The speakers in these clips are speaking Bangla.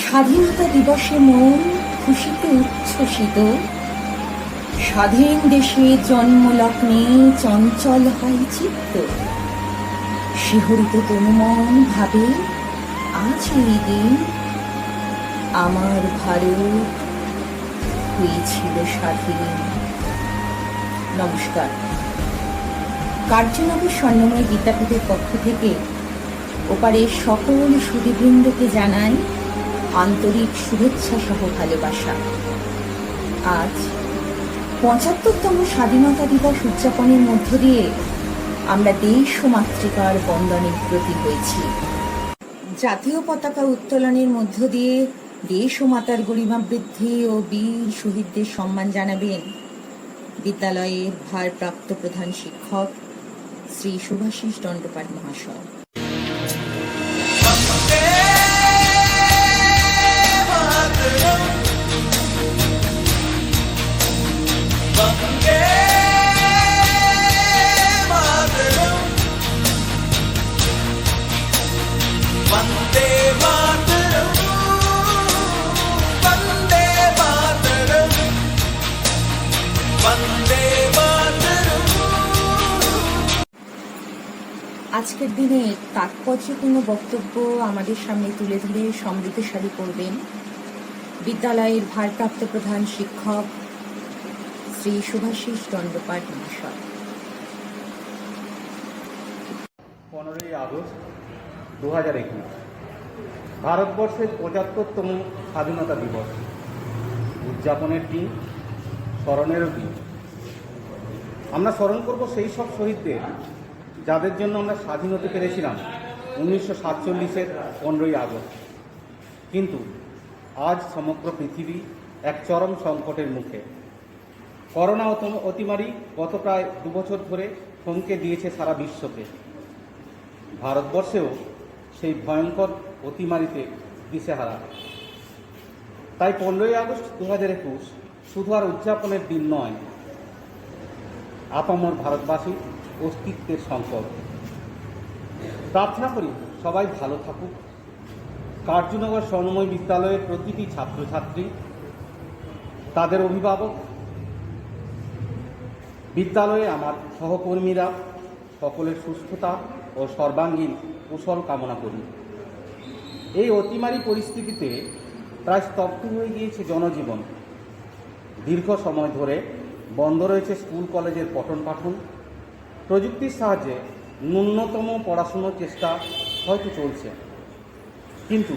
স্বাধীনতা দিবসে মন খুশিতে উচ্ছ্বসিত। স্বাধীন দেশে জন্মলগ্নে চঞ্চল হয় চিত্ত। শিহরিত তনুমন ভাবে আজ এই দিন আমার ভারত হয়েছিল স্বাধীন। নমস্কার। কার্যনগর স্বর্ণময় বিদ্যাপীঠের পক্ষ থেকে ওপারের সকল সুধীবৃন্দকে জানাই আন্তরিক শুভেচ্ছা সহ ভালোবাসা। আজ ৭৫তম স্বাধীনতা দিবস উদযাপনের মধ্য দিয়ে আমরা দেশ ও মাতৃকার বন্দনে ব্রতী হয়েছি। জাতীয় পতাকা উত্তোলনের মধ্য দিয়ে দেশ ও মাতার গরিমা বৃদ্ধি ও বীর শহীদদের সম্মান জানাবেন বিদ্যালয়ের ভারপ্রাপ্ত প্রধান শিক্ষক শ্রী শুভাশিস দণ্ডপাট মহাশয়। আজকের দিনে তাৎপর্যপূর্ণ বক্তব্য আমাদের সামনে তুলে ধরে সমৃদ্ধশালী করবেন বিদ্যালয়ের ভারপ্রাপ্ত প্রধান শিক্ষক শ্রী শুভাশিস দণ্ডপাট মহাশয়। 15ই আগস্ট 2021 ভারতবর্ষের ৭৫তম স্বাধীনতা দিবস উদযাপনের দিন, স্মরণেরও দিন। আমরা স্মরণ করব সেই সব শহীদদের যাদের জন্য আমরা স্বাধীন হতে পেরেছিলাম 1947-এর 15ই আগস্ট। কিন্তু আজ সমগ্র পৃথিবী এক চরম সংকটের মুখে। করোনা অতিমারি গত প্রায় 2 বছর ধরে থমকে দিয়েছে সারা বিশ্বকে। ভারতবর্ষেও সেই ভয়ঙ্কর অতিমারিতে দিশেহারা। তাই 15ই আগস্ট 2021 শুধু আর উদযাপনের দিন নয়, আপামর ভারতবাসী অস্তিত্বের সংকট। প্রার্থনা করি সবাই ভালো থাকুক। কার্যনগর স্বর্ণময় বিদ্যালয়ের প্রতিটি ছাত্রছাত্রী, তাদের অভিভাবক, বিদ্যালয়ে আমার সহকর্মীরা সকলের সুস্থতা ও সর্বাঙ্গীন কুশল কামনা করি। এই অতিমারী পরিস্থিতিতে প্রায় স্তব্ধ হয়ে গিয়েছে জনজীবন। দীর্ঘ সময় ধরে বন্ধ রয়েছে স্কুল কলেজের পঠন পাঠন। প্রযুক্তির সাহায্যে ন্যূনতম পড়াশুনোর চেষ্টা হয়তো চলছে, কিন্তু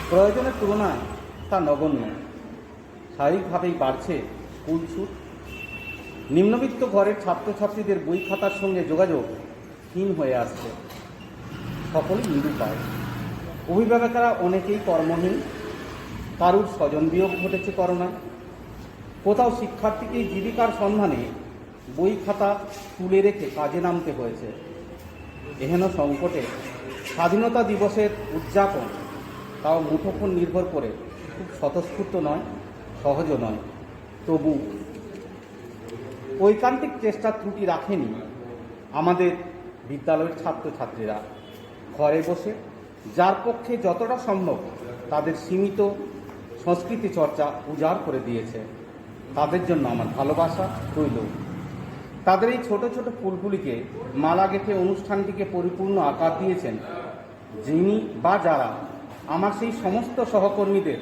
প্রয়োজনের তুলনায় তা নগণ্য। স্বাভাবিকভাবেই বাড়ছে স্কুল ছুট। নিম্নবিত্ত ঘরের ছাত্রছাত্রীদের বই খাতার সঙ্গে যোগাযোগ হীন হয়ে আসছে। সকলেই নিরুপায়। অভিভাবকেরা অনেকেই কর্মহীন। কারুর স্বজন বিয়োগ ঘটেছে করোনায়। কোথাও শিক্ষার্থীকে জীবিকার সন্ধানে বই খাতা তুলে রেখে কাজে নামতে হয়েছে। এহেন সংকটে স্বাধীনতা দিবসের উদযাপন, তাও মুঠোফোন নির্ভর করে, খুব স্বতঃস্ফূর্ত নয়, সহজও নয়। তবু ঐকান্তিক চেষ্টার ত্রুটি রাখেনি আমাদের বিদ্যালয়ের ছাত্রছাত্রীরা। ঘরে বসে যার পক্ষে যতটা সম্ভব তাদের সীমিত সংস্কৃতি চর্চা উজাড় করে দিয়েছে। তাদের জন্য আমার ভালোবাসা রইল। তাদের এই ছোট ছোট ফুলগুলিকে মালা গেঁথে অনুষ্ঠানটিকে পরিপূর্ণ আকার দিয়েছেন যিনি বা যারা, আমার সেই সমস্ত সহকর্মীদের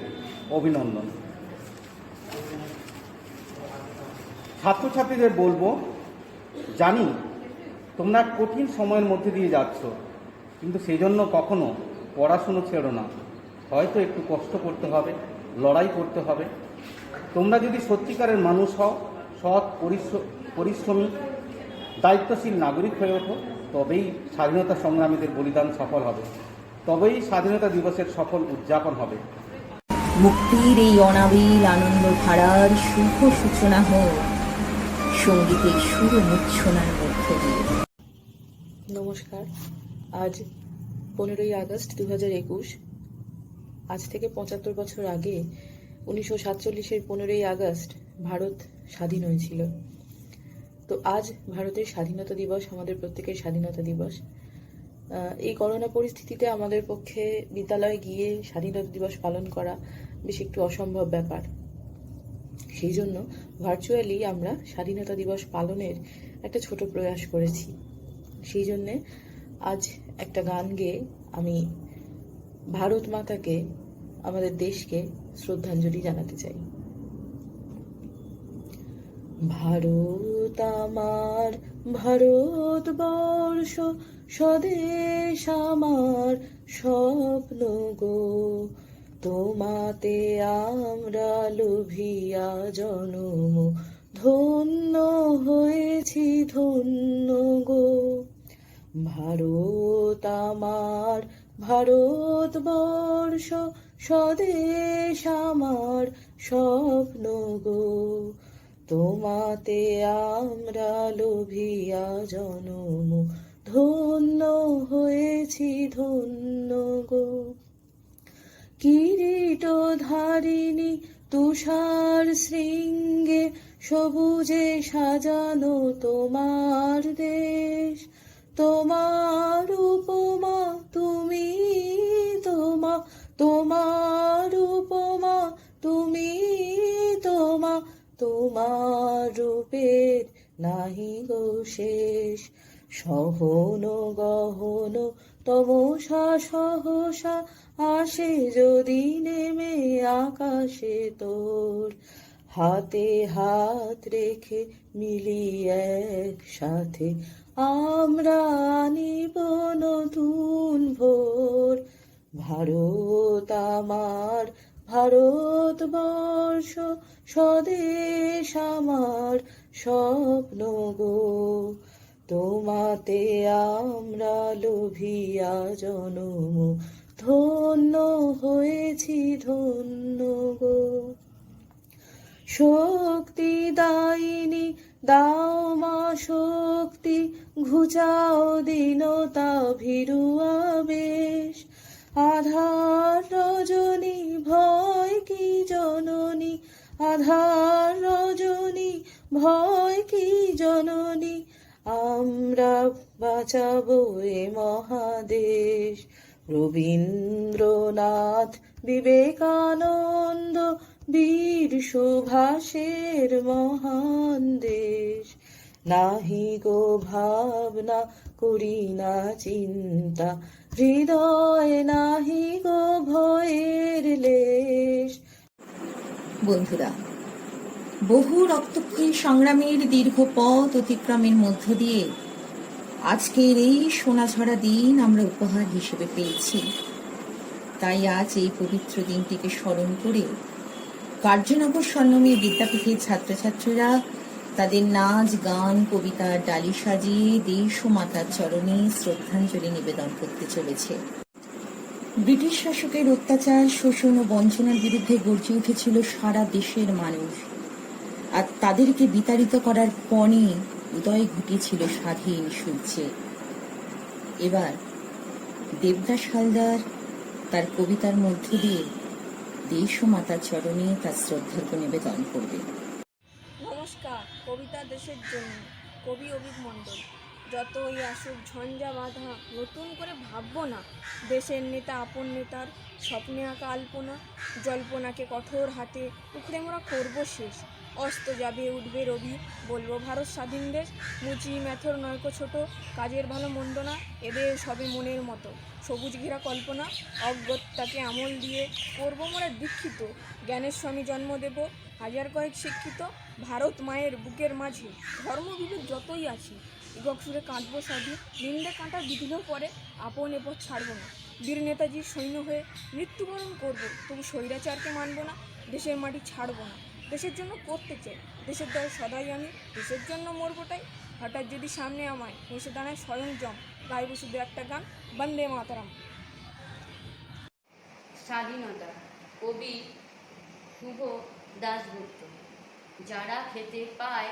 অভিনন্দন। ছাত্রছাত্রীদের বলবো, জানি তোমরা কঠিন সময়ের মধ্যে দিয়ে যাচ্ছ, কিন্তু সেই জন্য কখনো পড়াশুনো ছেড়ো না। হয়তো একটু কষ্ট করতে হবে, লড়াই করতে হবে। তোমরা যদি সত্যিকারের মানুষ হও, সৎ পরিশ্রমী দায়িত্বশীল নাগরিক হয়ে ওঠো, তবেই স্বাধীনতা সংগ্রামীদের বলিদান সফল হবে, তবেই স্বাধীনতা দিবসের সফল উদযাপন হবে। মুক্তির এই অনাবিল আনন্দ ধারার শুভ সূচনা হোক সঙ্গীতের সুর মূর্ছনার মধ্য দিয়ে। নমস্কার। আজ 15ই আগস্ট 2021। আজ থেকে 75 বছর আগে 1947-এর 15ই আগস্ট ভারত স্বাধীন হয়েছিল। তো আজ ভারতের স্বাধীনতা দিবস, আমাদের প্রত্যেকের স্বাধীনতা দিবস। এই করোনা পরিস্থিতিতে আমাদের পক্ষে বিদ্যালয়ে গিয়ে স্বাধীনতা দিবস পালন করা বেশ একটু অসম্ভব ব্যাপার। সেই জন্য ভার্চুয়ালি আমরা স্বাধীনতা দিবস পালনের একটা ছোট প্রয়াস করেছি। সেই জন্যে আজ একটা গান গেয়ে আমি ভারত মাতাকে, আমাদের দেশকে শ্রদ্ধাঞ্জলি জানাতে চাই। ভারত আমার, ভারতবর্ষ, স্বদেশ আমার স্বপ্ন গো, তোমাতে আমরা লোভিয়া জনম, ধন্য হয়েছি ধন্য গো। ভারত আমার, ভারতবর্ষ, স্বদেশ আমার স্বপ্ন গো, তোমাতে আমরা লোভিয়া জনম, ধন্য হয়েছি ধন্য গো। কিরীট ধারিণী তুষার শৃঙ্গে, সবুজে সাজানো তোমার দেশ, তোমার উপমা তুমি, তোমার উপমা তুমি, তোমার রূপের নাহি গো শেষ। সহন গহন তমসা সহসা আসে যদি নেমে আকাশে তোর, হাতে হাত রেখে মিলি একসাথে আমরা আনিব নতুন ভোর। ভারত আমার, ভারতবর্ষ, স্বদেশ আমার স্বপ্ন গো, তোমাতে আমরা লোভিয়া জনম, ধন্য হয়েছি ধন্য গো। শক্তি দায়িনী দাও মা শক্তি, ঘুচাও দীনতা ভীরু আবেশ। আধার রজনী ভয় কি জননী, আধার রজনী ভয় কি জননী, আমরা বাঁচাবো এ মহাদেশ। রবীন্দ্রনাথ, বিবেকানন্দ, বীর সুভাষের মহান দেশ। নাহি গো ভাবনা, করি না চিন্তা, হৃদয় নাহি গো ভয়ের লেশ। বন্ধুরা, বহু রক্তক্ষয়ী সংগ্রামের দীর্ঘ পথ অতিক্রমের মধ্য দিয়ে আজকের এই সোনাঝরা দিন আমরা উপহার হিসেবে পেয়েছি। তাই আজ এই পবিত্র দিনটিকে স্মরণ করে কার্যনগর স্বর্ণময়ী বিদ্যাপীঠের ছাত্রছাত্রীরা তাদের নাচ, গান, কবিতার ডালি সাজিয়ে দেশ ও মাতার চরণে শ্রদ্ধাঞ্জলি নিবেদন করতে চলেছে। ব্রিটিশ শাসকের অত্যাচার, শোষণ ও বঞ্চনার বিরুদ্ধে গর্জে উঠেছিল সারা দেশের মানুষ, আর তাদেরকে বিতাড়িত করার পণে উদয় ঘটিয়েছিল স্বাধীন সূর্যে। এবার দেবদাস হালদার তার কবিতার মধ্য দিয়ে দেশ ও মাতার চরণে তার শ্রদ্ধার্ঘ নিবেদন করবে। নমস্কার। কবিতা দেশের জন্য, কবি অভিক মণ্ডল। যতই আসুক ঝঞ্ঝা বাঁধা, নতুন করে ভাববো না দেশের নেতা আপন নেতার স্বপ্নে আঁকা আলপনা, জল্পনাকে কঠোর হাতে উখড়ে মোরা করবো শেষ। অস্ত যাবে উঠবে রবি, বলবো ভারত স্বাধীন দেশ। মুচি ম্যাথর নয়কো ছোট, কাজের ভালো মন্দ না, এদের সবে মনের মতো। সবুজ ঘেরা কল্পনা, অজ্ঞতাকে আমল দিয়ে করবো মোরা দীক্ষিত। জ্ঞানের স্বামী জন্ম দেব, হাজার কয়েক শিক্ষিত। ভারত মায়ের বুকের মাঝে ধর্মবিবেক যতই আছে, একক সুরে কাঁদবো সাধু। নিন্দে কাঁটা বিধিলেও পরে আপন এপথ ছাড়বো না। বীর নেতাজির সৈন্য হয়ে মৃত্যুবরণ করবো, তবু স্বৈরাচারকে মানবো না। দেশের মাটি ছাড়বো না, দেশের জন্য করতে চাই। দেশের দল সদাই আমি, দেশের জন্য মরবোটাই। হঠাৎ যদি সামনে আমায় হেসে দাঁড়ায় স্বয়ং জম, গাইব শুধু একটা গান, বন্দে মাতরম। স্বাধীনতা, কবি শুভ দাশগুপ্ত। যারা খেতে পায়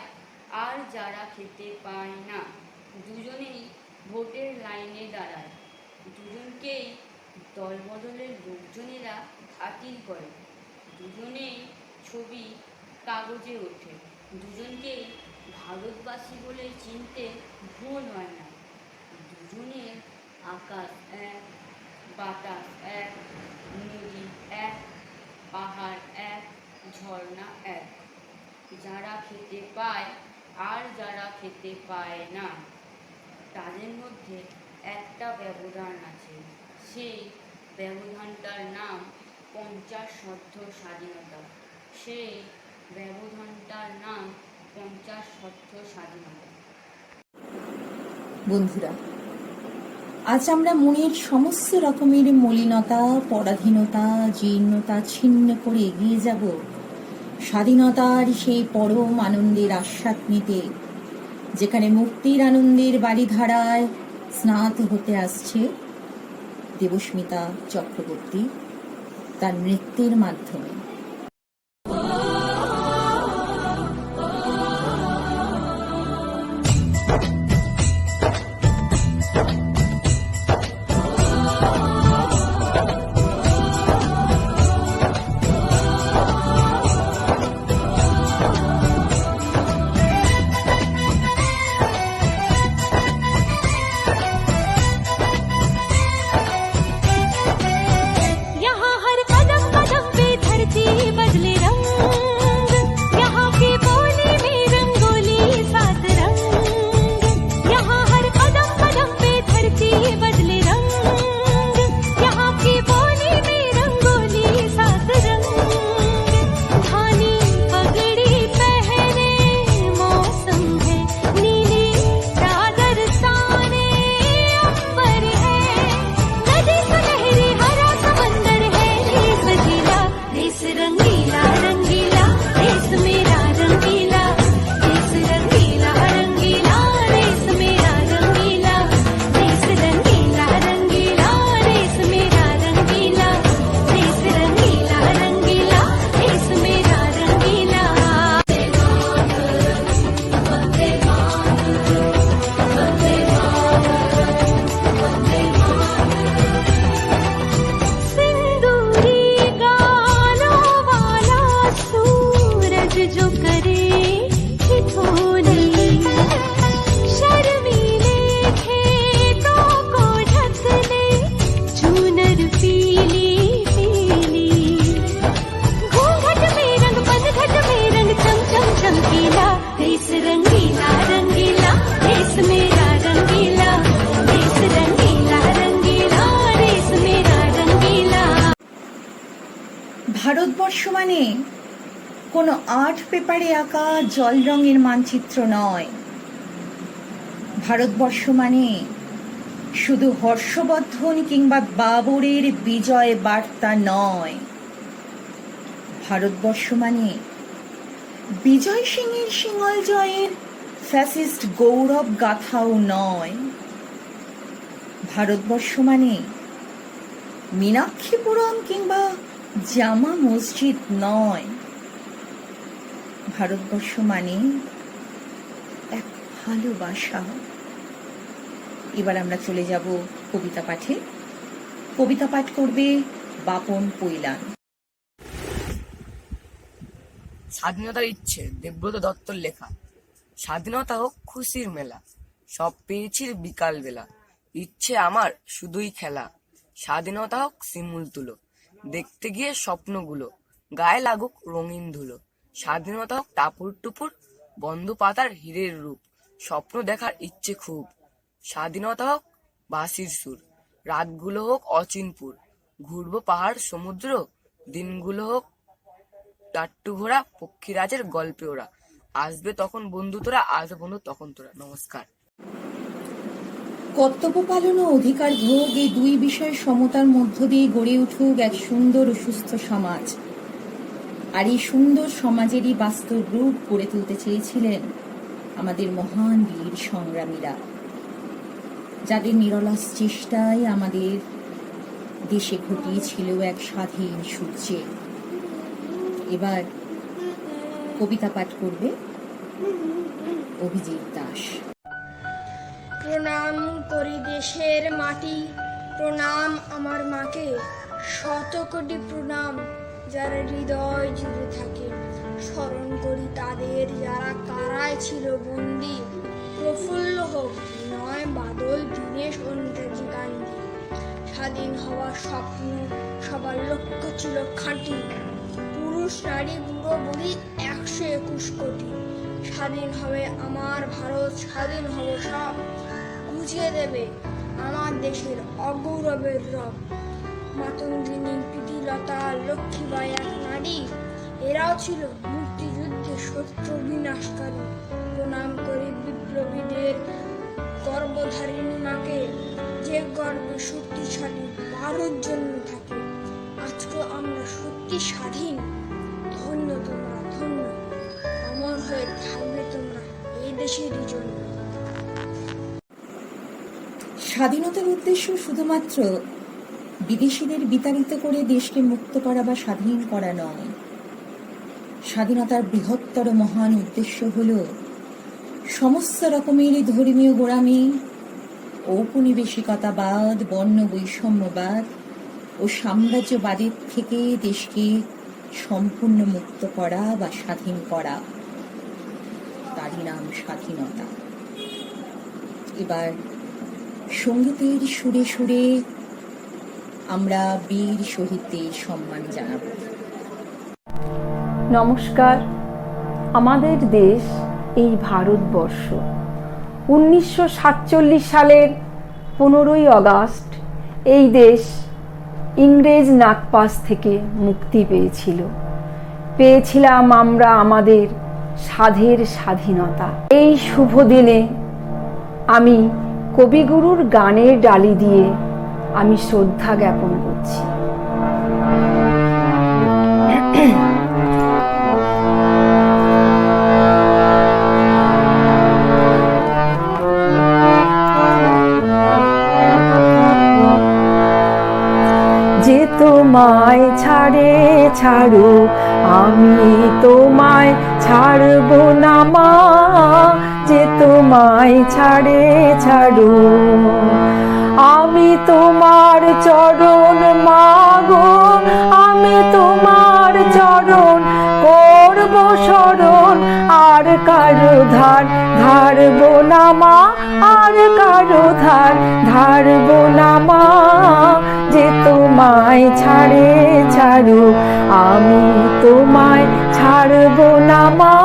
আর যারা খেতে পায় না, দুজনেই ভোটের লাইনে দাঁড়ায়। দুজনকেই দলবদলের লোকজনেরা খাতির করে। দুজনেই ছবি কাগজে ওঠে। দুজনকেই ভারতবাসী বলে চিনতে ভুল হয় না। দুজনের আকাশ এক, বাতাস এক, নদী এক, পাহাড় এক, ঝর্ণা এক। যারা খেতে পায় আর যারা খেতে পায় না, তাদের মধ্যে একটা ব্যবধান আছে। সেই ব্যবধানটার নাম 50 শর্ত স্বাধীনতা। সেই ব্যবধানটার নাম 50 শর্ত স্বাধীনতা। বন্ধুরা, আজ আমরা মনের সমস্ত রকমের মলিনতা, পরাধীনতা, জীর্ণতা ছিন্ন করে এগিয়ে যাব স্বাধীনতার সেই পরম আনন্দের আস্বাদ নিতে, যেখানে মুক্তির আনন্দের বারিধারায় স্নাত হতে আসছে দেবস্মিতা চক্রবর্তী তার নৃত্যের মাধ্যমে। यहाँ हर कदम कदम पे धरती बदले रंग, यहाँ की बोली में रंगोली सात रंग। यहाँ हर कदम कदम पे धरती बदले रंग, यहाँ की बोली में रंगोली सात रंग। धानी पगड़ी पहने मौसम है, नीली चादर ताने अंबर है, नदी सुनहरी हरा समंदर है, देश गीला देश रंगीला रंगीला, देश मेरा रंगीला, देश रंगीला रंगीला, देश मेरा रंगीला, देश रंगीला रंगीला, देश मेरा रंगीला, देश रंगीला रंगीला, देश मेरा रंगीला। सिंदूरी गालों वाला सूरज जो करे ठिठोली, शर्मीले खेतों को ढक ले चूनर पीली पीली। घूंघट में रंग पनघट में रंग चम चम चमकीला, देश रंगीला रंगीला, देश मेरा रंगीला, देश रंगीला रंगीला, देश मेरा रंगीला। ভারতবর্ষ মানে কোনো আর্ট পেপারে আঁকা জল রঙের মানচিত্র নয়। ভারতবর্ষ মানে শুধু হর্ষবর্ধন কিংবা বাবরের বিজয় বার্তা নয়। ভারতবর্ষ মানে বিজয় সিংহের সিংহল জয়ের ফ্যাসিস্ট গৌরব গাথাও নয়। ভারতবর্ষ মানে মীনাক্ষীপুরম কিংবা জামা মসজিদ নয়। ভারতবর্ষ মানে এক ভালোবাসা। এবার আমরা চলে যাব কবিতা পাঠে। কবিতা পাঠ করবে বাপন পৈলান। স্বাধীনতার ইচ্ছে দেবব্রত দত্তর লেখা। স্বাধীনতা হোক খুশির মেলা, সব পেয়েছি বিকাল বেলা, ইচ্ছে আমার শুধুই খেলা। স্বাধীনতা হোক শিমুল তুলো, দেখতে গিয়ে স্বপ্নগুলো, গায়ে লাগুক রঙিন ধুলো। স্বাধীনতা হোক টাপুর টুপুর, বন্ধু পাতার হীরের রূপ, স্বপ্ন দেখার ইচ্ছে খুব। স্বাধীনতা হোক বাঁশির সুর, রাতগুলো হোক অচিনপুর, ঘুরবো পাহাড় সমুদ্র, দিনগুলো হোক টাট্টু ঘোড়া, পক্ষীরাজের গল্পে ওরা। আসবে তখন বন্ধু তোরা, আসবে বন্ধু তখন তোরা। নমস্কার। কর্তব্য পালন ও অধিকার ভোগ, এই দুই বিষয় সমতার মধ্য দিয়ে গড়ে উঠুক এক সুন্দর ও সুস্থ সমাজ। আর এই সুন্দর সমাজেরই বাস্তব রূপ গড়ে তুলতে চেয়েছিলেন আমাদের মহান বীর সংগ্রামীরা, যাদের নিরলস চেষ্টায় আমাদের দেশে ঘটিয়েছিল এক স্বাধীন সূর্যে। এবার কবিতা পাঠ করবে অভিজিৎ দাস। প্রণাম করি দেশের মাটি, প্রণাম আমার মাকে, শত কোটি প্রণাম যারা হৃদয় জুড়ে থাকে। স্মরণ করি তাদের যারা কারায় ছিল বন্দী, প্রফুল্ল হোক নয় বাদল দীনেশ নেতাজি গান্ধী। স্বাধীন হওয়ার স্বপ্ন সবার লক্ষ্য ছিল খাঁটি, পুরুষ নারী বুড়ো বুড়ি 121 কোটি। স্বাধীন হবে আমার ভারত, স্বাধীন হব সব, বুঝিয়ে দেবে আমার দেশের অগৌরবের রব। মাতঙ্গিনী, প্রীতিলতা, লক্ষ্মীবাই এক নারী, এরাও ছিল মুক্তিযুদ্ধে শত্রু বিনাশকারী। প্রণাম করি বিপ্লবীদের, গর্ভধারিণী মাকে, যে গর্বে শক্তিশালী ভারত জন্য থাকে। আজকে আমরা সত্যি স্বাধীন, ধন্য তোমরা ধন্য, অমর হয়ে থাকবে তোমরা এই দেশেরই জন্য। স্বাধীনতার উদ্দেশ্য শুধুমাত্র বিদেশিদের বিতাড়িত করে দেশকে মুক্ত করা বা স্বাধীন করা নয়। স্বাধীনতার বৃহত্তর মহান উদ্দেশ্য হল সমস্ত রকমের ধর্মীয় গোঁড়ামি, ঔপনিবেশিকতাবাদ, বর্ণ বৈষম্যবাদ ও সাম্রাজ্যবাদের থেকে দেশকে সম্পূর্ণ মুক্ত করা বা স্বাধীন করা, তারই নাম স্বাধীনতা। এবার সঙ্গীতের সুরে সুরে আমরা বীর শহীদদের সম্মান জানাব। নমস্কার। আমাদের দেশ এই ভারতবর্ষ 1947 সালের 15ই আগস্ট এই দেশ ইংরেজ নাগপাশ থেকে মুক্তি পেয়েছিলাম আমরা আমাদের সাধের স্বাধীনতা। এই শুভ দিনে আমি কবিগুরুর গানের ডালি দিয়ে আমি শ্রদ্ধা জ্ঞাপন করছি। যে তোমায় ছাড়ো আমি তোমায় ছাড়ব না মা, যে তোমায় ছাড়ো আমি তোমার চরণ মাগো, আমি তোমার চরণ করব শরণ, আর কারো ধারব না মা, আর কারো ধারব না মা। যে তোমায় ছাড়ো আমি তোমায় ছাড়ব না মা,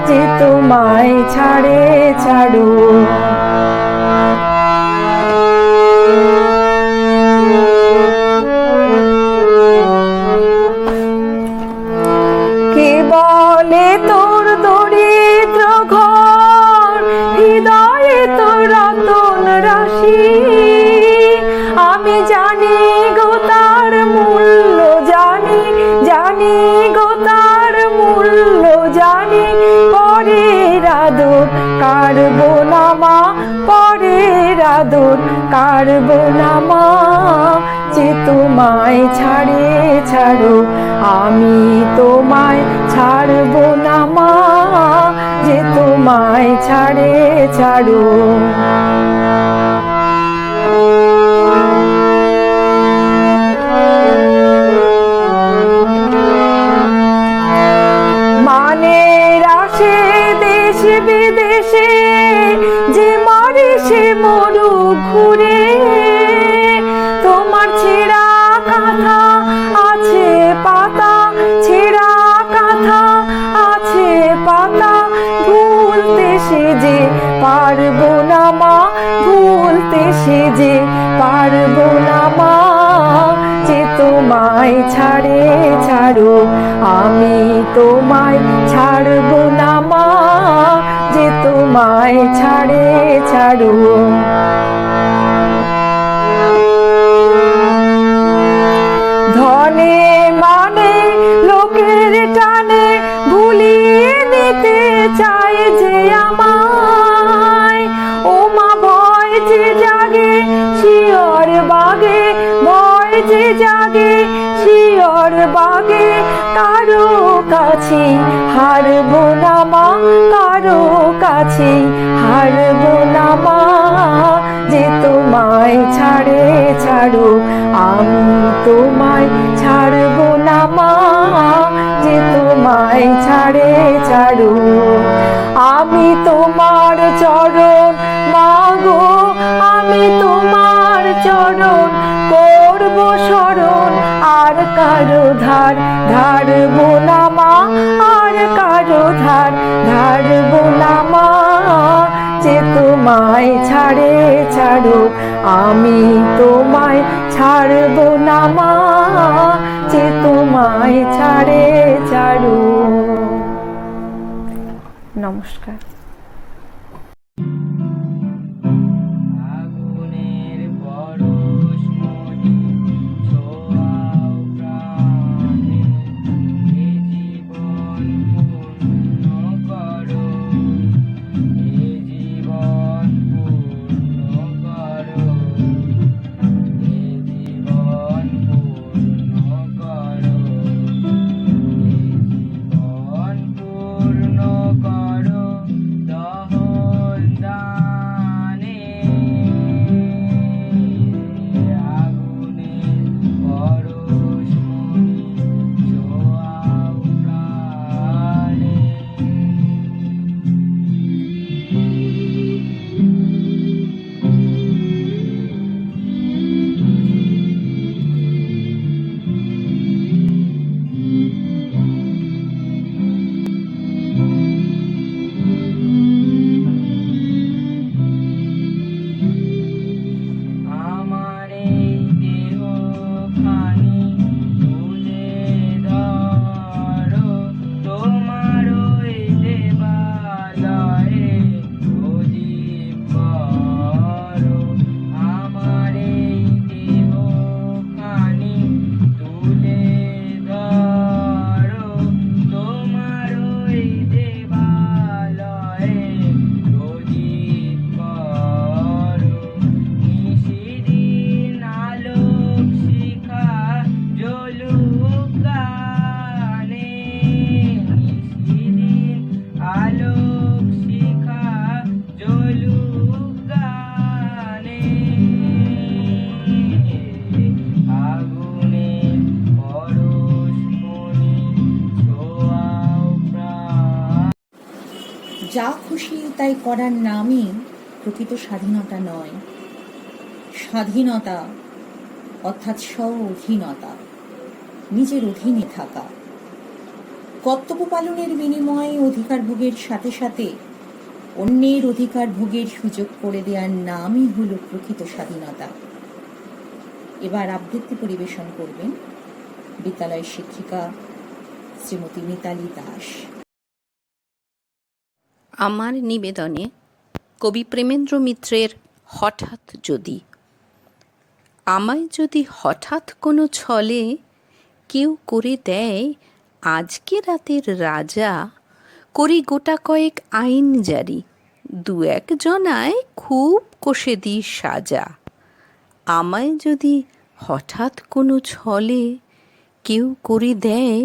যে তোমায় ছাড়ো। কে বলে তোর দরিদ্র ঘর, হৃদয়ে তোর রতন রাশি, আমি জানি গো তার মূল্য, জানি গো তার মূল্য জানি। পরের আদর কারব না মা, পরের আদর কারব না মা। যে তোমায় ছাড়ো আমি তোমায় ছাড়ব না মা, যে তোমায় ছাড়ো। মানের আসে দেশ বিদেশে, যে মরে সে মরুক ঘুরে। তোমার ছেঁড়া কাঁথা আছে পাতা, ছেঁড়া কাঁথা আছে পাতা, ভুলতে সে যে পারব না মা, ভুলতে সে যে পারব না মা। যে তোমায় ছাড়ো আমি তোমায় ছাড়ব না মা, যে তোমায় ছাড়ো। ধনে মানে লোকের টানে ভুলিয়ে দিতে চায় যে আমায়, ও মা ভয় যে জাগে শিয়র বাগে, ভয় যে জাগে শিয়র বাগে। কারো কাছে হারব না মা, কারো কাছে হারব না মা। যে তোমায় ছাড়ো আমি তোমায় ছাড়ব না মা, যে তোমায় তোমায় ছাড়ে চারু, আমি তোমার চরণ মাগো, আমি তোমার চরণ করব শরণ, আর কারো ধার ধারবো না মা, আর কারো ধার ধারবো না মা, যে তোমায় ছাড়ে ছাড়ো, আমি তোমায় ছাড়বো না মা, যে তোমায় ছাড়ে ছাড়ো। নমস্কার। আগুনের পরশ মনি ছোঁয়াও প্রাণে, এ জীবন পূর্ণ করো, এ জীবন পূর্ণ করো, এ জীবন পূর্ণ করো, এ জীবন পূর্ণ করো দহন দানে, আগুনের পরশ মনি ছোঁয়াও প্রাণে। আমার এই দেহখানি তুলে ধরো, তোমার ওই দেবালয়ে প্রদীপ করো, আমার এই দেহখানি তুলে ধরো, তোমার ওই দেবালয়ে প্রদীপ করো, নিশিদিন আলোক শিখা জ্বলুক গানে, নিশিদিন আলোক শিখা জ্বলুক গানে, আগুনের পরশ মনি ছোঁয়াও প্রাণ। যা খুশি তাই করার নামই প্রকৃত স্বাধীনতা নয়। স্বাধীনতা অর্থাৎ স্ব অধীনতা, নিজের অধীনে থাকা, কর্তব্য পালনের বিনিময়ে অধিকার ভোগের সাথে সাথে অন্যের অধিকার ভোগের সুযোগ করে দেওয়ার নামই হলো প্রকৃত স্বাধীনতা। এবার আবৃত্তি পরিবেশন করবেন বিদ্যালয়ের শিক্ষিকা শ্রীমতী মিতালি দাস। আমার নিবেদনে কবি প্রেমেন্দ্র মিত্রের হঠাৎ যদি। আমায় যদি হঠাৎ কোনো ছলে কেউ করে দেয় আজকে রাতের রাজা, করি গোটা কয়েক আইন জারি, দু এক জনায় খুব কষে দিই সাজা। আমায় যদি হঠাৎ কোনো ছলে কেউ করে দেয়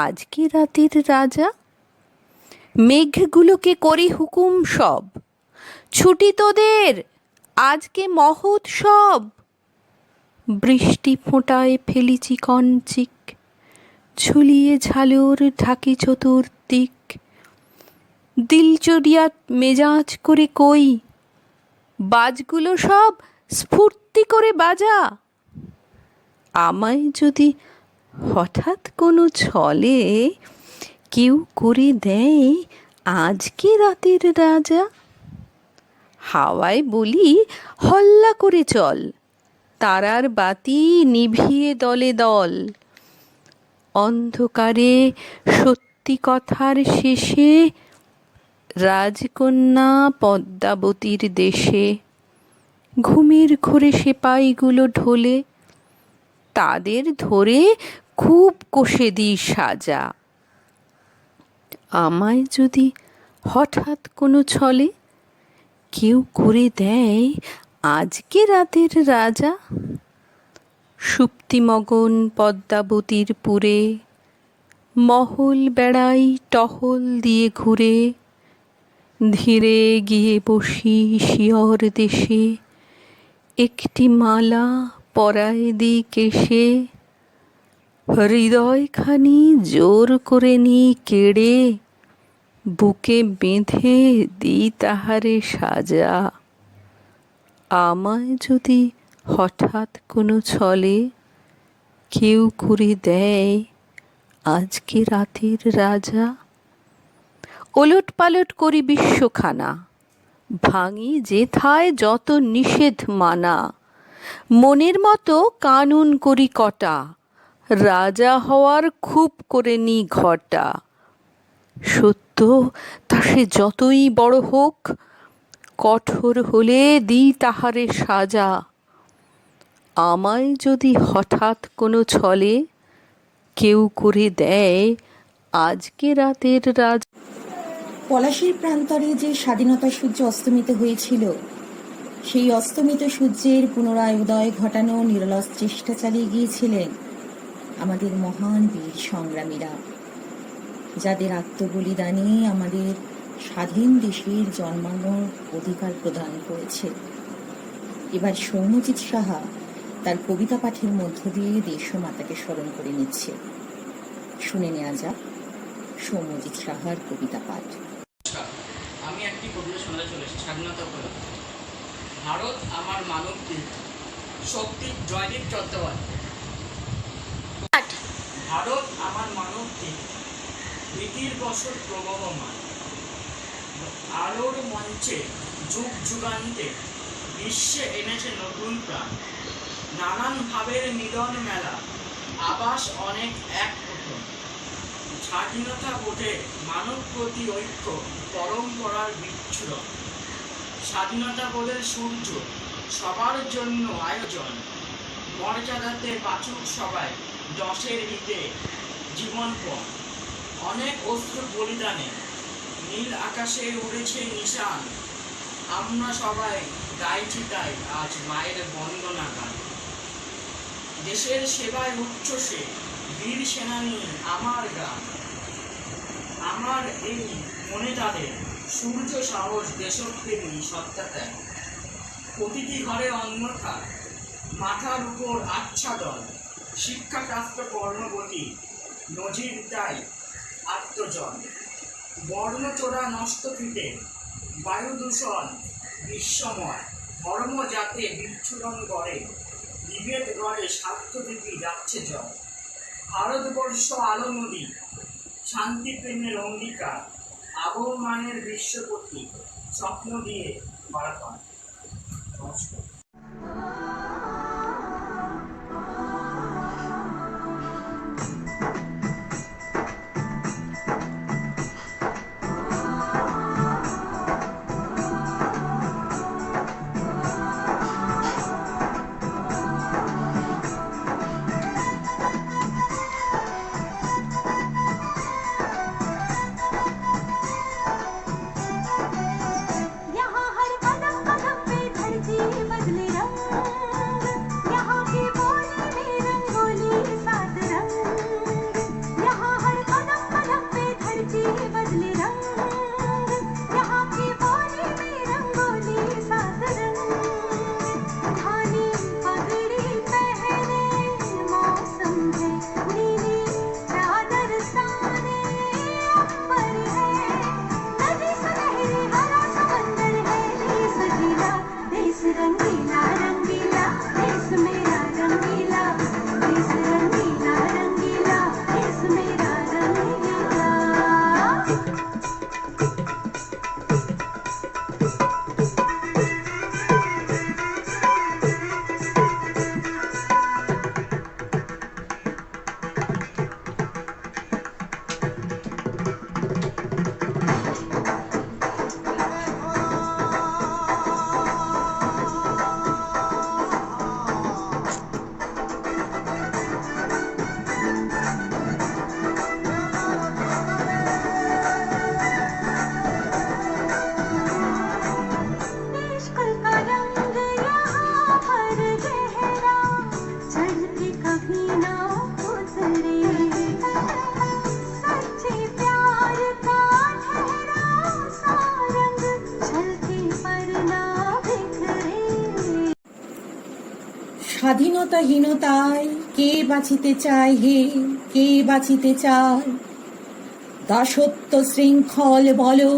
আজকে রাতের রাজা, মেঘগুলোকে করি হুকুম সব, ছুটি তোদের আজকে মহোৎসব। বৃষ্টি ফোঁটায় ফেলিছি কঞ্চিক, ঝুলিয়ে ঝালর ঢাকি চতুর্দিক, দিলচরিয়া মেজাজ করে কই, বাজগুলো সব স্ফূর্তি করে বাজা। আমায় যদি হঠাৎ কোনো ছলে কেউ করে দেয় আজকে রাতের রাজা, হাওয়ায় বলি হল্লা করে চল, তারার বাতি নিভিয়ে দলে দল। অন্ধকারে সত্যি কথার শেষে রাজকন্যা পদ্মাবতীর দেশে, ঘুমের ঘোরে সেপাইগুলো ঢোলে, তাদের ধরে খুব কষে দিই সাজা। আমায় যদি হঠাৎ কোনো ছলে কেউ করে দেয় আজকে রাতের রাজা, সুপ্তিমগন পদ্মাবতীর পুরে, মহল বেড়াই টহল দিয়ে ঘুরে, ধীরে গিয়ে বসি শিয়র দেশে, একটি মালা পরায় দিই কেশে, হৃদয়খানি জোর করে নি কেড়ে, বুকে বেঁধে দিই তাহারে সাজা। আমায় যদি হঠাৎ কোনো ছলে কেউ করে দেয় আজকে রাতের রাজা, ওলট পালট করি বিশ্বখানা, ভাঙি যেথায় যত নিষেধ মানা, মনের মতো কানুন করি কটা, রাজা হওয়ার খুব করে নি ঘটা। সত্য তা সে যতই বড় হোক, কঠোর হলে দিই তাহারে সাজা। আমায় যদি হঠাৎ কোনো ছলে কেউ করে দেয় আজকে রাতের রাজা। পলাশীর প্রান্তরে যে স্বাধীনতা সূর্য অস্তমিত হয়েছিল, সেই অস্তমিত সূর্যের পুনরায় উদয় ঘটানো নিরলস চেষ্টা চালিয়ে গিয়েছিলেন আমাদের মহান বীর সংগ্রামীরা, যাদের আত্মবলিদানে আমাদের স্বাধীন দেশের জন্মানোর অধিকার প্রদান করেছে। এবার সৌম্যজিৎ সাহা তার কবিতা পাঠের মধ্য দিয়ে দেশমাতাকে স্মরণ করে নিচ্ছে। শুনে নেওয়া যাক সৌম্যজিৎ সাহার কবিতা পাঠ। আমি একটি কবিতা শোনাতে চলেছি স্বাধীনতা উপলক্ষে। ভারত আমার মানব দিক, শক্তি জয়দীপ চট্টোপাধ্যায়। ভারত আমার মানব দিক, রীতির বছর প্রবহমান, আলোর মঞ্চে যুগ যুগান্তে বিশ্বে এনেছে নতুন প্রাণ। নানান ভাবের মিলন মেলা, আবাস অনেক এক প্রথম। স্বাধীনতা বোধে মানব প্রতি ঐক্য, পরম্পরার বিচ্ছুরণ। স্বাধীনতা বোধের সূর্য, সবার জন্য আয়োজন। মর্যাদাতে বাঁচুক সবাই, যশের হিতে জীবনপণ। অনেক অশ্রু বলিদানে নীল আকাশে উড়েছে নিশান। আমরা সবাই গাইছি তাই আজ মায়ের বন্দনা গান। দেশের সেবায় উচ্ছ্বসে বীর সেনানী আমার গান। আমার এই মনে তাদের সূর্য সাহস, দেশপ্রেমী সত্তা ত্যাগ। প্রতিটি ঘরে অন্যথা, মাথার উপর আচ্ছাদন। শিক্ষা শাস্ত্র কর্মবতী, নজির তাই আত্মজন। বর্ণচোরা নষ্ট কৃতে, বায়ু দূষণ বিশ্বময়। ধর্ম যাতে বিচ্ছুরণ করে, বিভেদ গড়ে স্বার্থপ্রীতি যাচ্ছে জল। ভারতবর্ষ আলো নদী, শান্তি প্রেমের অঙ্গীকার। আবহমানের বিশ্বপতি, স্বপ্ন দিয়ে বাড়াতাম। নমস্কার। यहाँ हर कदम कदम पे धरती बदले रंग, यहाँ की बोली में रंगोली सात रंग। यहाँ हर कदम कदम पे धरती बदले रंग, यहाँ की बोली में रंगोली सात रंग। धानी पगड़ी पहने मौसम है, नीली चादर साने ऊपर है। नदी सुनहरी हरा समंदर है, देश गीला देश रंगीला रंगीला, देश मेरा रंगीला। देश रंगीला रंगीला, देश मेरा रंगीला। देश कुल का रंग यहाँ पर गहरा, चढ़ते कभी ना उतरे। सच्चे प्यार का ठहरा सा रंग, चलते पर ना बिखरे। স্বাধীনতাহীনতায় কে বাঁচিতে চায় হে, কে বাঁচিতে চায়? দাসত্ব শৃঙ্খল বলো,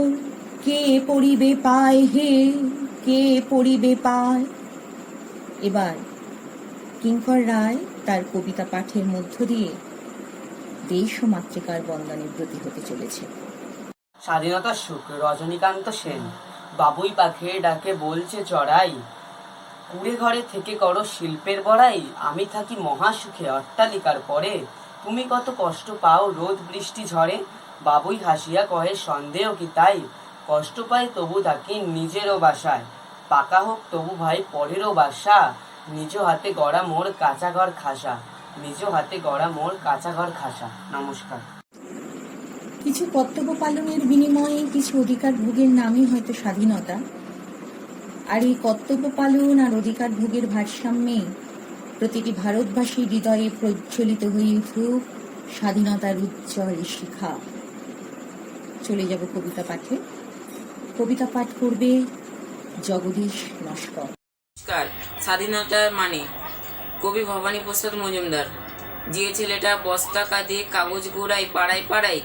কে পড়িবে পায় হে, কে পড়িবে পায়? এবার কিঙ্কর রায় তার কবিতা পাঠের মধ্য দিয়ে দেশ ও মাতৃকার বন্দনে ব্রতী হতে চলেছে। স্বাধীনতার সুখ রজনীকান্ত সেন। বাবুই পাখির ডাকে বলছে চড়াই, কুড়ে ঘরে থেকে করো শিল্পের বড়াই। আমি থাকি মহাসুখে অট্টালিকার পরে, তুমি কত কষ্ট পাও রোদ বৃষ্টি ঝড়ে। বাবুই হাসিয়া কহে সন্দেহ কি তাই, কষ্ট পাই তবু থাকি নিজেরও বাসায়। পাকা হোক তবু ভাই পরেরও বাসা, নিজ হাতে গড়া মোর কাঁচা ঘর খাসা, নিজ হাতে গড়া মোর কাঁচা ঘর খাসা। নমস্কার। কিছু কর্তব্য পালনের বিনিময়ে কিছু অধিকার ভোগের নামই হয়তো স্বাধীনতা। আর এই কর্তব্য পালন আর অধিকার ভোগের ভারসাম্যে প্রতিটি ভারতবাসীর হৃদয়ে প্রজ্বলিত হয়ে উঠুক স্বাধীনতার উজ্জ্বল শিখা। চলে যাব কবিতা পাঠে। কবিতা পাঠ করবে জগদীশ নস্কর। নমস্কার। স্বাধীনতার মানে কবি ভবানী প্রসাদ মজুমদার। যে ছেলেটা বস্তা কাঁধে কাগজ গোড়ায় পাড়ায় পাড়ায়,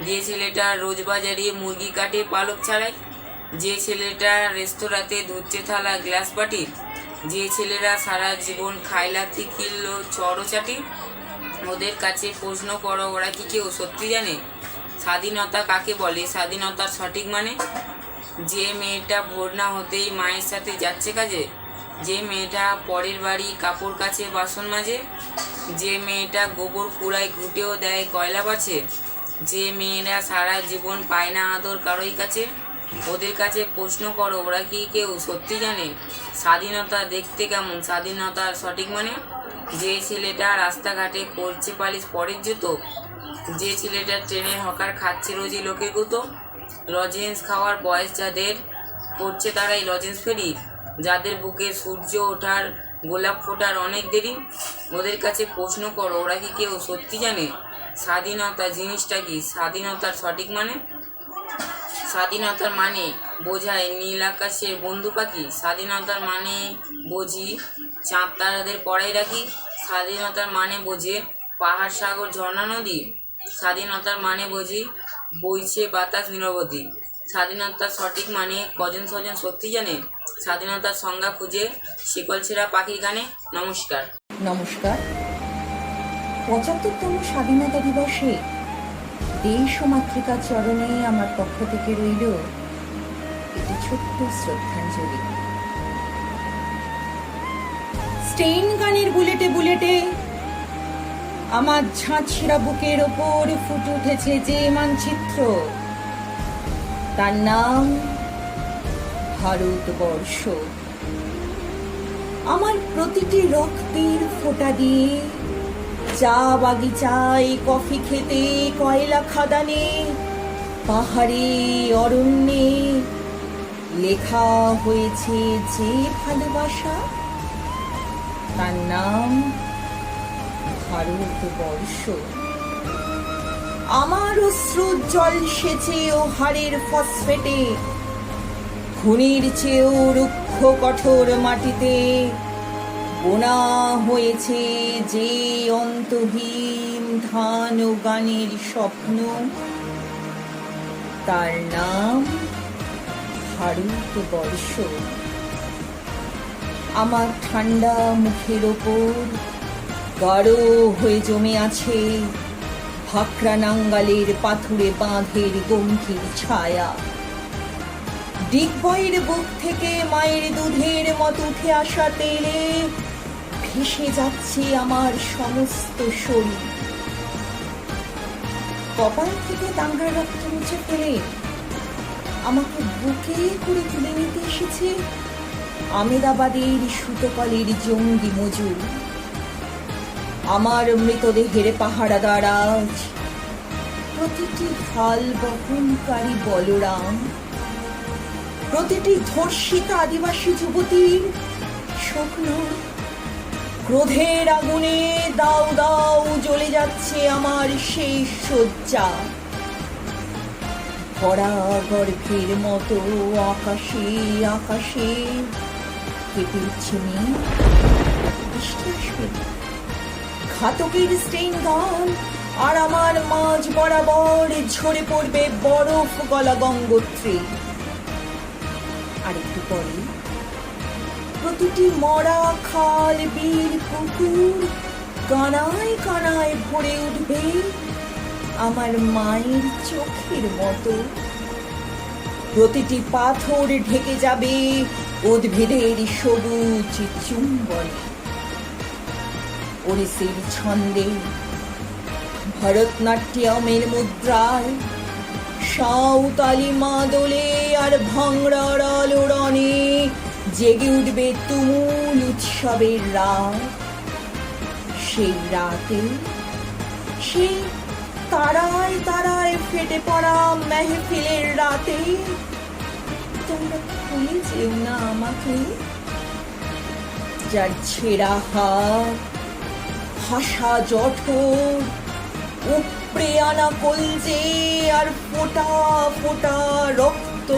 যে ছেলেটা রোজ বাজারে মুরগি কাটে পালক ছাড়ায়, যে ছেলেটা রেস্তোরাঁতে ধুচ্ছে থালা গ্লাস বাটি, যে ছেলেরা সারা জীবন খায় লাথি কিনলো চড়ো চাটি, ওদের কাছে প্রশ্ন করো ওরা কি কেউ সত্যি জানে স্বাধীনতা কাকে বলে, স্বাধীনতার সঠিক মানে? যে মেয়েটা ভোর না হতেই মায়ের সাথে যাচ্ছে কাজে, যে মেয়েটা পরের বাড়ি কাপড় কাচে বাসন মাজে, যে মেয়েটা গোবর কুড়ায় ঘুটেও দেয় কয়লা বাছে, যে মেয়েরা সারা জীবন পায় না আদর কারোই কাছে, ওদের কাছে প্রশ্ন করো ওরা কি কেউ সত্যি জানে স্বাধীনতা দেখতে কেমন, স্বাধীনতার সঠিক মানে? যে ছেলেটা রাস্তাঘাটে করছে পালিশ পরের জুতো, যে ছেলেটা ট্রেনের হকার খাচ্ছে রোজই লোকের গুতো, লজেন্স খাওয়ার বয়স যাদের করছে তারাই লজেন্স ফেরি, যাদের বুকে সূর্য ওঠার গোলাপ ফোটার অনেক দেরি, ওদের কাছে প্রশ্ন করো ওরা কি কেউ সত্যি জানে স্বাধীনতা জিনিসটা কি, স্বাধীনতার সঠিক মানে? স্বাধীনতার মানে বোঝায় নীল আকাশের বন্ধু পাখি, স্বাধীনতার মানে বুঝি চাঁদ তারাদের পড়াই রাখি, স্বাধীনতার মানে বোঝে পাহাড় সাগর ঝর্ণা নদী, স্বাধীনতার মানে বুঝি বইছে বাতাস নিরবধি, স্বাধীনতার সঠিক মানে কজন স্বজন সত্যি জানে স্বাধীনতার সংজ্ঞা খুঁজে শিকল ছেঁড়া পাখির গানে। নমস্কার। নমস্কার। ৭৫তম স্বাধীনতা দিবসে দেশ ও মাতৃকার চরণে আমার পক্ষ থেকে রইল একটি ছোট্ট শ্রদ্ধাঞ্জলি। স্টেইন গানের বুলেটে বুলেটে আমার ঝাঁঝরা বুকের ওপর ফুটে উঠেছে যে মানচিত্র, তার নাম ভারতবর্ষ। আমার প্রতিটি রক্তের ফোঁটা দিয়ে চা বাগিচায় কফি খেতে কয়লা খাদানে পাহাড়ে অরণ্যে লেখা হয়েছে যে ভালোবাসা, তার নাম ভারতবর্ষ। আমার অশ্রুর জল সেচে ও হাড়ের ফসফেটে খুনির চেয়েও রুক্ষ কঠোর মাটিতে বোনা হয়েছে যে অন্তহীন ধান ও গানের স্বপ্ন, তার নাম ভারতবর্ষ। আমার ঠান্ডা মুখের ওপর গাঢ় হয়ে জমে আছে ভাকরা নাঙ্গালের পাথুরে বাঁধের গম্ভীর ছায়া। ডিগবয়ের বুক থেকে মায়ের দুধের মতো উঠে আসা তেলে ভেসে যাচ্ছে আমার সমস্ত শরীর। কপাল থেকে দাঙ্গার রক্ত মুছে ফেলে আমাকে বুকে করে তুলে নিতে এসেছে আমেদাবাদের সুতোকলের জঙ্গি মজুর। আমার মৃতদেহের পাহারাদার আজ প্রতিটি হাল বহনকারী বলরাম, প্রতিটি ধর্ষিতা আদিবাসী যুবতীর স্বপ্ন। ক্রোধের আগুনে দাউ দাউ জ্বলে যাচ্ছে আমার শেষ শয্যা। ভরা গর্ভের মতো আকাশে আকাশে কেঁপে উঠছে মেঘ, বৃষ্টি আসবে। ঘাতকের স্টেইন গান, আর আমার মাঝ বরাবর ঝরে পড়বে বরফ গলা গঙ্গোত্রী। আর একটু পরে প্রতিটি মরা খাল, বিল, পুকুর কানায় কানায় ভরে উঠবে আমার মায়ের চোখের মতো। প্রতিটি পাথর ঢেকে যাবে উদ্ভিদের সবুজ চুম্বনে। ওড়িশির ছন্দে, ভরতনাট্যমের মুদ্রায়, সাঁওতালি মাদলে আর ভাংড়ার আলোড়নে জেগে উঠবে তুমুল উৎসবের রাত। সেই রাতে, সেই তারায় তারায় ফেটে পড়া মেহফিলের রাতে তোমরা ভুলে যেও না আমাকে, যার ছেঁড়া হাত, ভাষা জঠর, উপড়ে আনা কলজে আর ফোঁটা ফোঁটা রক্ত,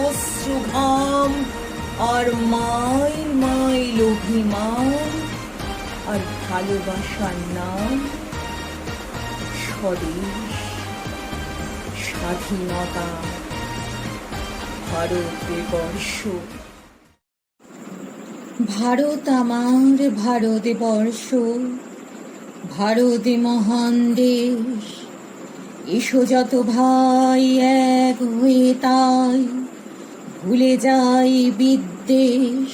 অশ্রু, ঘাম আর মাইল মাইল অভিমান আর ভালোবাসার নাম স্বদেশ, স্বাধীনতা, ভারতবর্ষ। ভারত আমার ভারতবর্ষ, ভারত মহান দেশ। এসো যত ভাই এক হয়ে তাই ভুলে যাই বিদ্বেষ।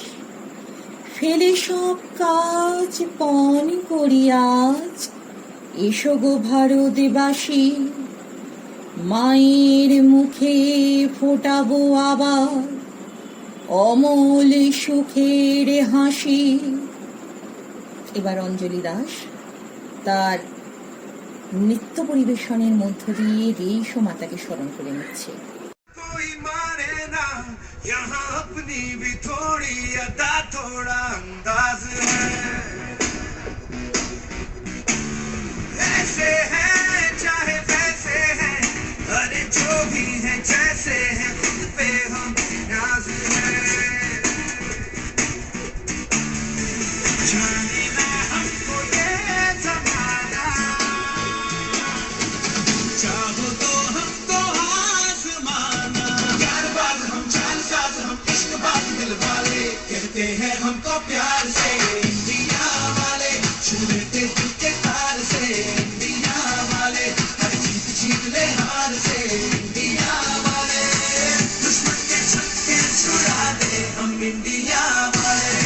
ফেলে সব কাজ পণ করি আজ, এসো গো ভারতবাসী। মায়ের মুখে ফোটাবো আবার অমল সুখের হাসি। এবার অঞ্জলি দাস তার নৃত্য পরিবেশনের মধ্য দিয়ে রেশম মাতাকে স্মরণ করে নিচ্ছে। कोई माने ना यहाँ अपनी भी थोड़ी अदा थोड़ा अंदाज है। ऐसे हैं चाहे वैसे हैं, अरे जो भी हैं जैसे हैं, खुद पे हम नाज है। जाने ना हमको ये जमाना, चाहो तो हमको आज़माना। प्यारबाज हम, चालसाज हम, इश्कबाज दिल वाले, कहते हैं हमको प्यार से इंडिया वाले। छू लेते दिल के तार से इंडिया वाले, हर जीत जीत ले हार से इंडिया वाले। दुश्मन के छक्के छुड़ा दे हम इंडिया वाले।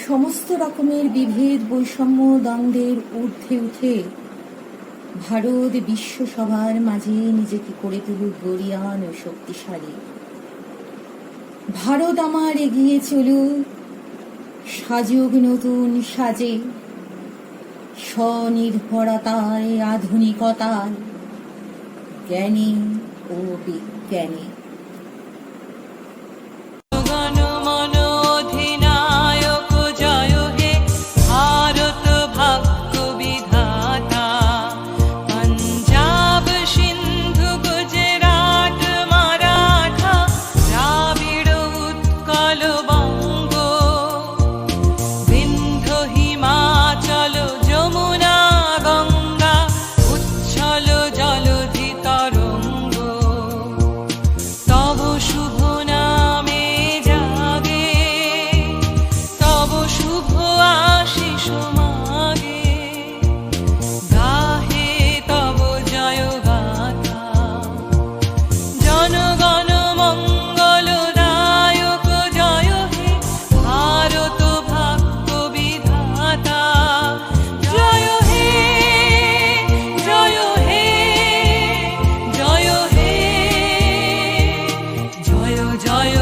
সমস্ত রকমের বিভেদ, বৈষম্য, দ্বন্দ্বের ঊর্ধ্বে উঠে ভারত বিশ্বসভার মাঝে নিজেকে করে তুলুক গরিয়ান ও শক্তিশালী। ভারত আমার এগিয়ে চলুক, সাজুক নতুন সাজে, স্বনির্ভরতায়, আধুনিকতায়, জ্ঞানে ও বিজ্ঞানে। জয়